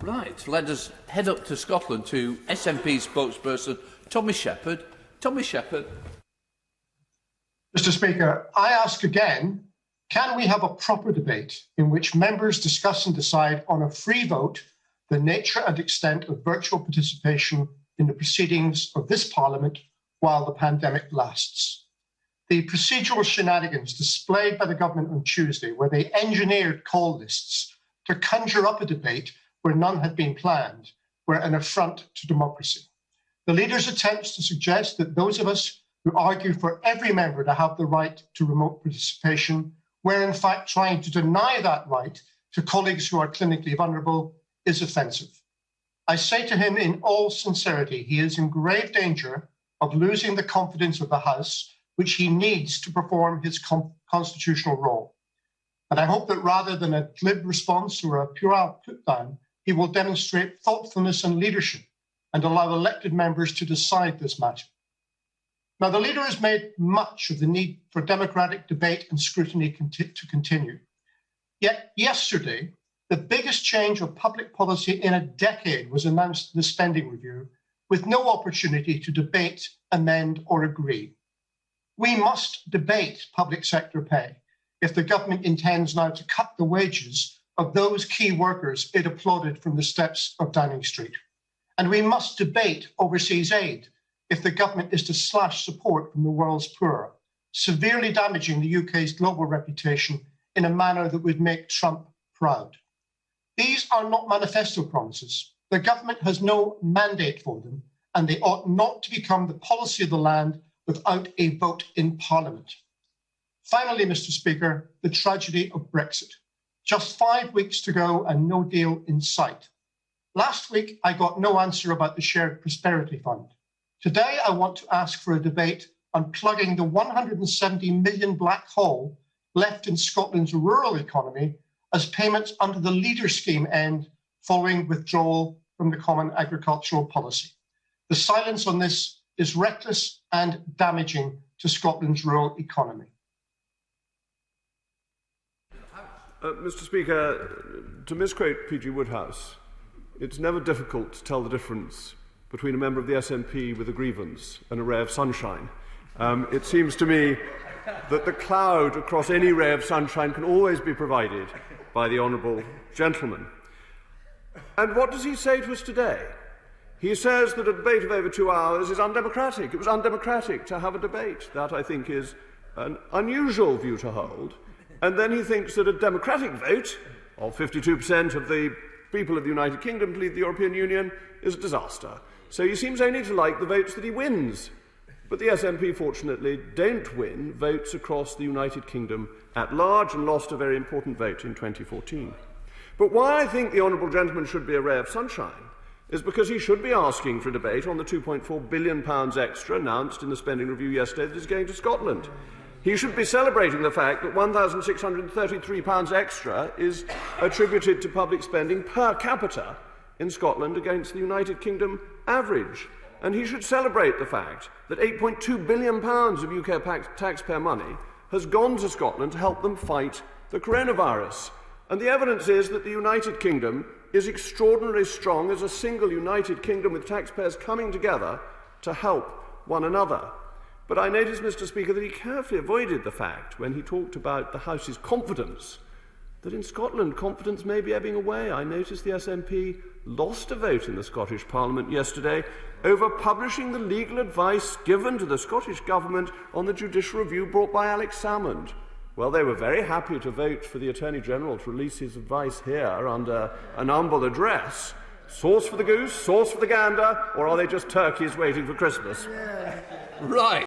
Right, let us head up to Scotland to SNP spokesperson Tommy Sheppard. Tommy Sheppard. Mr. Speaker, I ask again, can we have a proper debate in which members discuss and decide on a free vote the nature and extent of virtual participation in the proceedings of this Parliament while the pandemic lasts? The procedural shenanigans displayed by the government on Tuesday, where they engineered call lists to conjure up a debate where none had been planned, were an affront to democracy. The leader's attempts to suggest that those of us who argue for every member to have the right to remote participation were in fact trying to deny that right to colleagues who are clinically vulnerable is offensive. I say to him in all sincerity, he is in grave danger of losing the confidence of the House, which he needs to perform his constitutional role. And I hope that rather than a glib response or a puerile put-down, he will demonstrate thoughtfulness and leadership and allow elected members to decide this matter. Now, the leader has made much of the need for democratic debate and scrutiny to continue. Yet yesterday, the biggest change of public policy in a decade was announced in the spending review, with no opportunity to debate, amend or agree. We must debate public sector pay if the government intends now to cut the wages of those key workers it applauded from the steps of Downing Street. And we must debate overseas aid if the government is to slash support from the world's poor, severely damaging the UK's global reputation in a manner that would make Trump proud. These are not manifesto promises. The government has no mandate for them, and they ought not to become the policy of the land without a vote in Parliament. Finally, Mr. Speaker, the tragedy of Brexit. Just 5 weeks to go and no deal in sight. Last week, I got no answer about the Shared Prosperity Fund. Today, I want to ask for a debate on plugging the 170 million black hole left in Scotland's rural economy as payments under the Leader Scheme end following withdrawal from the Common Agricultural Policy. The silence on this is reckless and damaging to Scotland's rural economy. Mr. Speaker, to misquote P.G. Woodhouse, it's never difficult to tell the difference between a member of the SNP with a grievance and a ray of sunshine. It seems to me that the cloud across any ray of sunshine can always be provided by the honourable gentleman. And what does he say to us today? He says that a debate of over 2 hours is undemocratic. It was undemocratic to have a debate. That, I think, is an unusual view to hold. And then he thinks that a democratic vote of 52% of the people of the United Kingdom to leave the European Union is a disaster. So he seems only to like the votes that he wins. But the SNP, fortunately, don't win votes across the United Kingdom at large and lost a very important vote in 2014. But why I think the honourable gentleman should be a ray of sunshine is because he should be asking for a debate on the £2.4 billion extra announced in the spending review yesterday that is going to Scotland. He should be celebrating the fact that £1,633 extra is attributed to public spending per capita in Scotland against the United Kingdom average. And he should celebrate the fact that £8.2 billion of UK taxpayer money has gone to Scotland to help them fight the coronavirus. And the evidence is that the United Kingdom is extraordinarily strong as a single United Kingdom with taxpayers coming together to help one another. But I noticed, Mr. Speaker, that he carefully avoided the fact, when he talked about the House's confidence, that in Scotland confidence may be ebbing away. I noticed the SNP lost a vote in the Scottish Parliament yesterday over publishing the legal advice given to the Scottish Government on the judicial review brought by Alex Salmond. Well, they were very happy to vote for the Attorney-General to release his advice here under an humble address. Sauce for the goose, sauce for the gander, or are they just turkeys waiting for Christmas? Right.